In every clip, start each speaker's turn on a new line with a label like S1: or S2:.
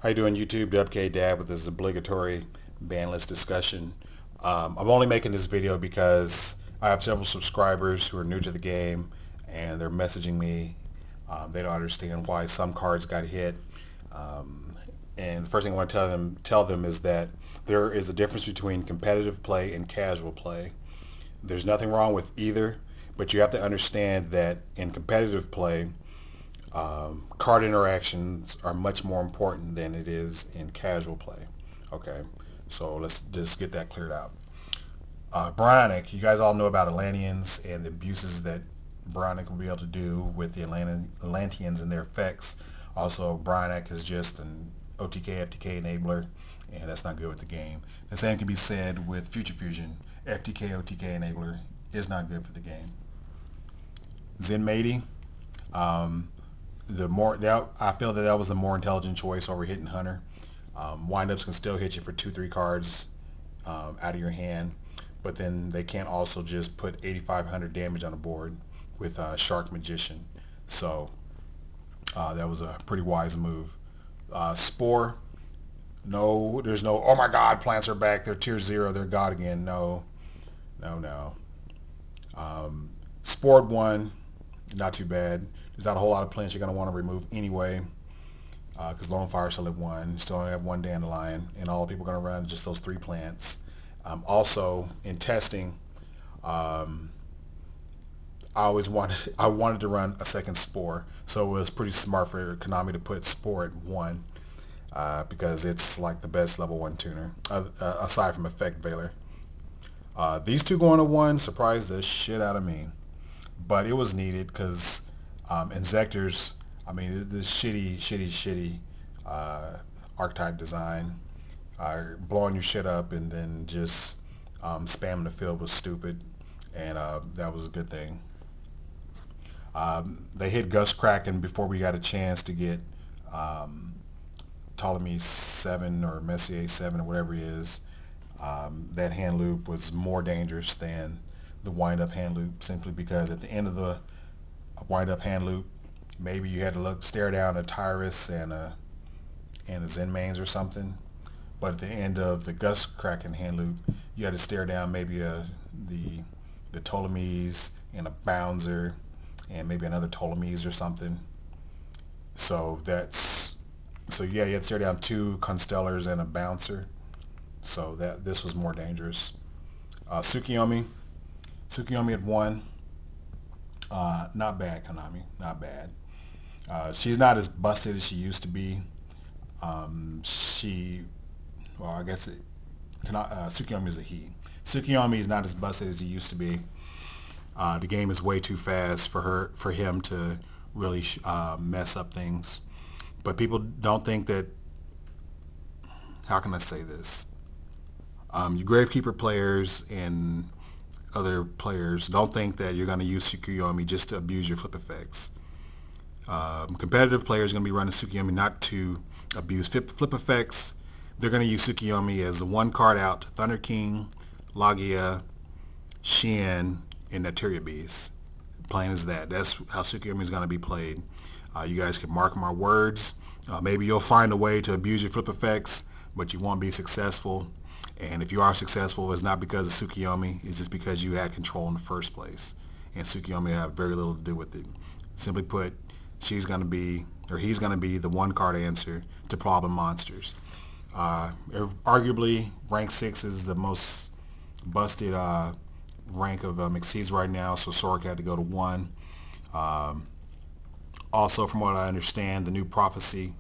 S1: How you doing, YouTube? DUBKDAD with this obligatory ban list discussion. I'm only making this video because I have several subscribers who are new to the game and they're messaging me. They don't understand why some cards got hit. And the first thing I want to tell them is that there is a difference between competitive play and casual play. There's nothing wrong with either, but you have to understand that in competitive play, card interactions are much more important than it is in casual play. Okay, so let's just get that cleared out. Bionic, you guys all know about Atlanteans and the abuses that Bionic will be able to do with the Atlanteans and their effects. Also, Bionic is just an OTK, FTK enabler, and that's not good with the game. The same can be said with Future Fusion. FTK, OTK enabler is not good for the game. Zenmaity, I feel that was the more intelligent choice over hitting Hunter. Windups can still hit you for 2-3 cards out of your hand, but then they can't also just put 8,500 damage on the board with Shark Magician. So that was a pretty wise move. Spore, no, there's no, oh my god, plants are back, they're tier 0, they're god again. No. Spored 1, not too bad. There's not a whole lot of plants you're going to want to remove anyway, because Lone Fire still at 1. You still only have 1 Dandelion, and all people are going to run just those 3 plants. Also, in testing, I wanted to run a second Spore, so it was pretty smart for Konami to put Spore at 1, because it's like the best level 1 tuner, aside from Effect Veiler. These two going to 1 surprised the shit out of me, but it was needed because Inzectors, I mean, this shitty archetype design, blowing your shit up and then just spamming the field was stupid, and that was a good thing. They hit Gust Kraken before we got a chance to get Ptolemy 7 or Messier 7 or whatever he is. That hand loop was more dangerous than the wind-up hand loop, simply because at the end of the wind-up hand loop, maybe you had to stare down a Tyrus and a Zenmaines or something, but at the end of the Gust Kraken hand loop, you had to stare down maybe the Ptolemies and a Bouncer and maybe another Ptolemies or something. So yeah, you had to stare down 2 Constellars and a Bouncer. So this was more dangerous. Tsukiyomi at 1. Not bad, Konami. Not bad. She's not as busted as she used to be. I guess Tsukiyomi is a he. Tsukiyomi is not as busted as he used to be. The game is way too fast for him to really mess up things. But people don't think that. How can I say this? You Gravekeeper players and other players don't think that you're going to use Tsukiyomi just to abuse your flip effects. Competitive players are going to be running Tsukiyomi not to abuse flip effects. They're going to use Tsukiyomi as the 1 card out to Thunder King, Logia, Shin, and Naturia Beast. Plain as that. That's how Tsukiyomi is going to be played. You guys can mark my words. Maybe you'll find a way to abuse your flip effects, but you won't be successful. And if you are successful, it's not because of Tsukiyomi, it's just because you had control in the first place. And Tsukiyomi have very little to do with it. Simply put, he's going to be the 1 card answer to problem monsters. Arguably, rank 6 is the most busted rank of Exceeds right now, so Sork had to go to 1. Also, from what I understand, the new Prophecy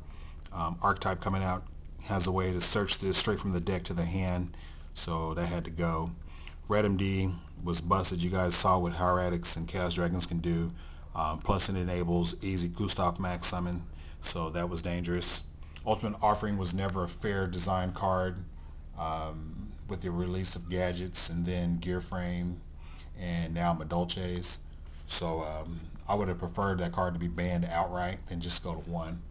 S1: archetype coming out has a way to search this straight from the deck to the hand, so that had to go. Red MD was busted. You guys saw what Hieratics and Chaos Dragons can do. Plus it enables easy Gustav Max summon, so that was dangerous. Ultimate Offering was never a fair design card, with the release of Gadgets and then Gear Frame and now Madolches. So I would have preferred that card to be banned outright than just go to 1.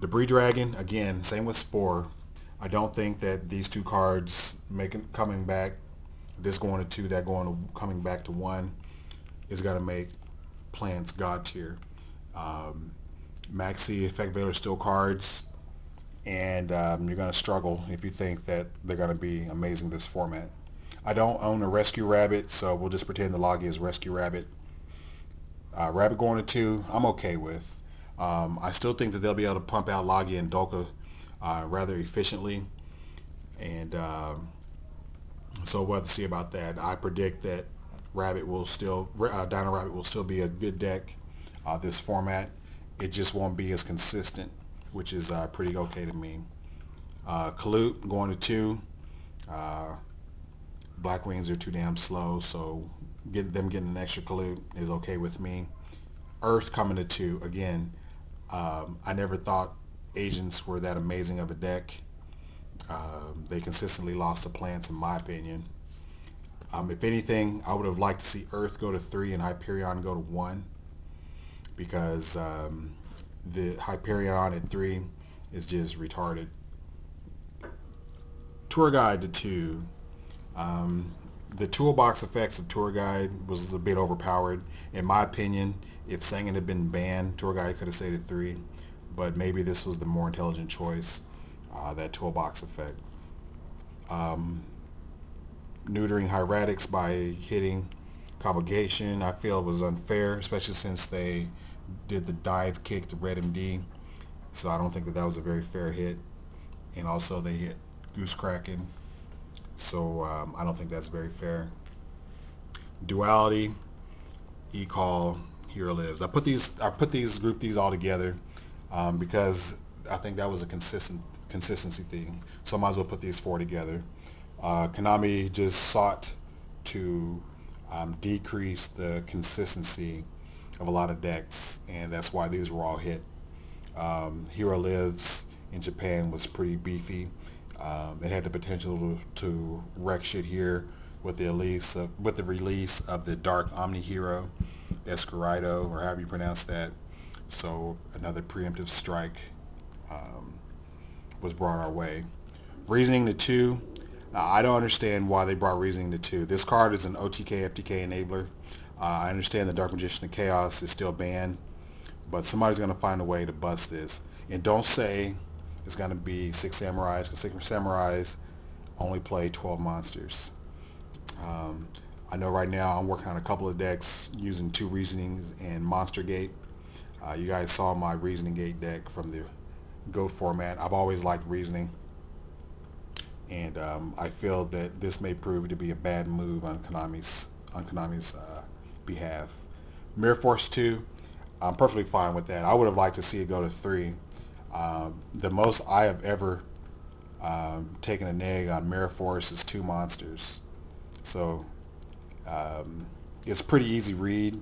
S1: Debris Dragon, again, same with Spore. I don't think that these 2 cards coming back, this going to 2, that coming back to 1, is going to make plants god tier. Maxi Effect Veiler still cards. and you're going to struggle if you think that they're going to be amazing this format. I don't own a Rescue Rabbit, so we'll just pretend the Logia is Rescue Rabbit. Rabbit going to 2, I'm okay with. I still think that they'll be able to pump out Logia and Dolka rather efficiently, and so we'll have to see about that. I predict that Rabbit will still, Dino Rabbit will still be a good deck this format. It just won't be as consistent, which is pretty okay to me. Kalute going to 2. Black Wings are too damn slow, so them getting an extra Kalute is okay with me. Earth coming to 2. Again, I never thought Agents were that amazing of a deck. They consistently lost to Plants in my opinion. If anything, I would have liked to see Earth go to 3 and Hyperion go to 1, because the Hyperion at 3 is just retarded. Tour Guide to 2. The toolbox effects of Tour Guide was a bit overpowered. In my opinion, if Sangan had been banned, Tour Guide could have stayed at 3, but maybe this was the more intelligent choice, that toolbox effect. Neutering Hieratics by hitting Convocation, I feel it was unfair, especially since they did the dive kick to Red MD, so I don't think that that was a very fair hit. And also they hit Goose Kraken, so I don't think that's very fair. Duality, E-Call, Hero Lives. I put these group these all together because I think that was a consistency thing, so I might as well put these 4 together. Konami just sought to decrease the consistency of a lot of decks, and that's why these were all hit. Hero Lives in Japan was pretty beefy. It had the potential to wreck shit here with the release of the Dark Omni Hero, Escurido, or however you pronounce that. So another preemptive strike was brought our way. Reasoning to 2. I don't understand why they brought Reasoning to 2. This card is an OTK FTK enabler. I understand the Dark Magician of Chaos is still banned, but somebody's going to find a way to bust this. And don't say it's going to be 6 Samurais, because 6 Samurais only play 12 monsters. I know right now I'm working on a couple of decks using 2 Reasonings and Monster Gate. You guys saw my Reasoning Gate deck from the GOAT format. I've always liked Reasoning, and I feel that this may prove to be a bad move on Konami's behalf. Mirror Force 2, I'm perfectly fine with that. I would have liked to see it go to 3. The most I have ever taken a neg on Mirror Force is 2 monsters, so it's pretty easy read.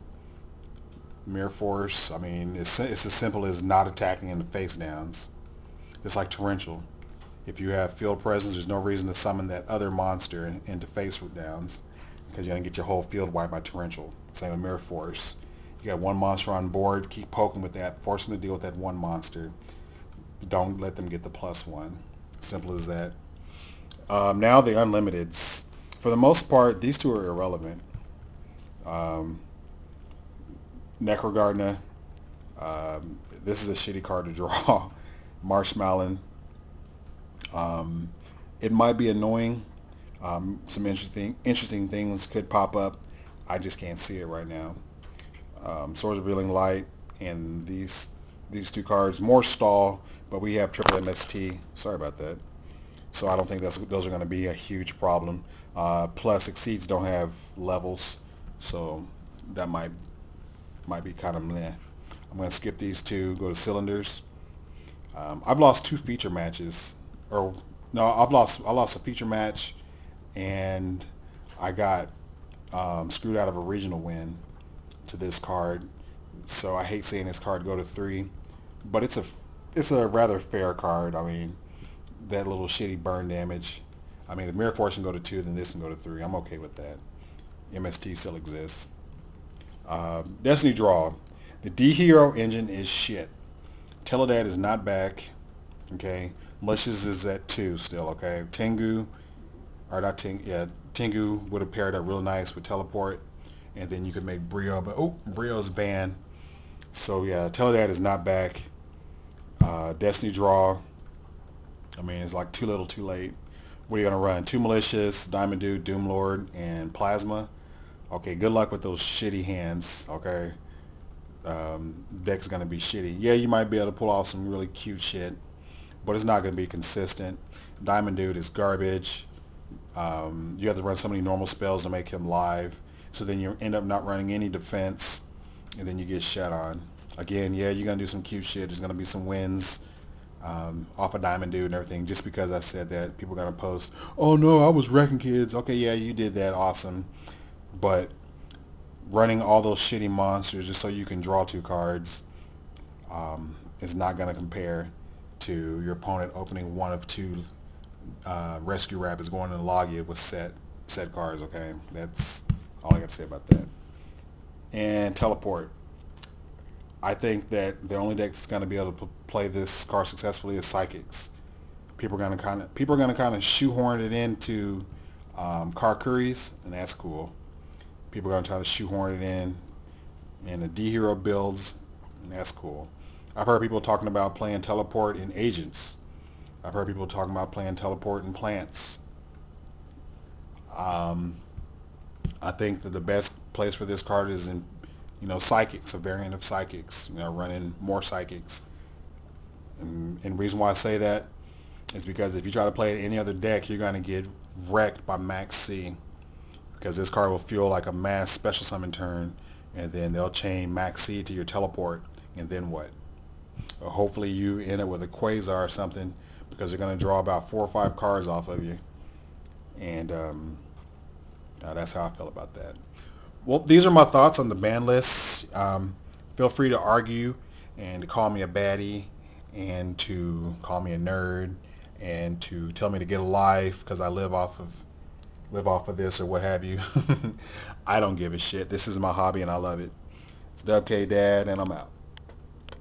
S1: Mirror Force, I mean, it's as simple as not attacking in the face downs. It's like Torrential. If you have field presence, there's no reason to summon that other monster into face downs, because you're going to get your whole field wiped by Torrential. Same with Mirror Force. You got 1 monster on board, keep poking with that, force them to deal with that 1 monster. Don't let them get the +1. Simple as that. Now the Unlimiteds. For the most part, these 2 are irrelevant. Necrogardner. This is a shitty card to draw. Marshmallow. It might be annoying. Some interesting things could pop up. I just can't see it right now. Swords of Revealing Light and these 2 cards. More stall, but we have triple MST. Sorry about that. So I don't think those are going to be a huge problem. Plus, Exceeds don't have levels, so that might be kind of meh. I'm going to skip these 2, go to Cylinders. I've lost 2 feature matches, or no, I lost a feature match, and I got screwed out of a regional win to this card. So I hate seeing this card go to 3, but it's a rather fair card. I mean, that little shitty burn damage. I mean, if Mirror Force can go to 2, then this can go to 3. I'm okay with that. MST still exists. Destiny Draw. The D-Hero engine is shit. Teledad is not back. Okay. Malicious is at 2 still. Okay. Tengu, or not Tengu, yeah, Tengu would have paired up real nice with Teleport, and then you could make Brio, but Brio's banned. So yeah, Teledad is not back. Destiny Draw. I mean, it's like too little too late. What are you going to run? Two Malicious, Diamond Dude, Doom Lord, and Plasma? Okay, good luck with those shitty hands, okay? Deck's going to be shitty. Yeah, you might be able to pull off some really cute shit, but it's not going to be consistent. Diamond Dude is garbage. You have to run so many normal spells to make him live, so then you end up not running any defense, and then you get shut on. Again, yeah, you're going to do some cute shit. There's going to be some wins off of Diamond Dude and everything. Just because I said that, people are going to post, oh no, I was wrecking kids. Okay, yeah, you did that. Awesome. But running all those shitty monsters just so you can draw two cards is not going to compare to your opponent opening one of two rescue rapids going to log you with set cards. Okay, that's all I got to say about that. And teleport. I think that the only deck that's going to be able to play this card successfully is Psychics. People are going to kind of shoehorn it into Karkuris, and that's cool. People are going to try to shoehorn it in the D hero builds, and that's cool. I've heard people talking about playing teleport in agents. I've heard people talking about playing teleport in plants. I think that the best place for this card is in, Psychics, a variant of Psychics. Running more Psychics. And the reason why I say that is because if you try to play it in any other deck, you're going to get wrecked by Max C. Because this card will feel like a mass special summon turn, and then they'll chain Max C to your teleport, and then what? Or hopefully you end up with a Quasar or something, because they're going to draw about 4 or 5 cards off of you. And that's how I feel about that. Well, these are my thoughts on the ban lists. Feel free to argue and to call me a baddie and to call me a nerd and to tell me to get a life because I live off of this or what have you. I don't give a shit. This is my hobby and I love it. It's DUBKDAD and I'm out.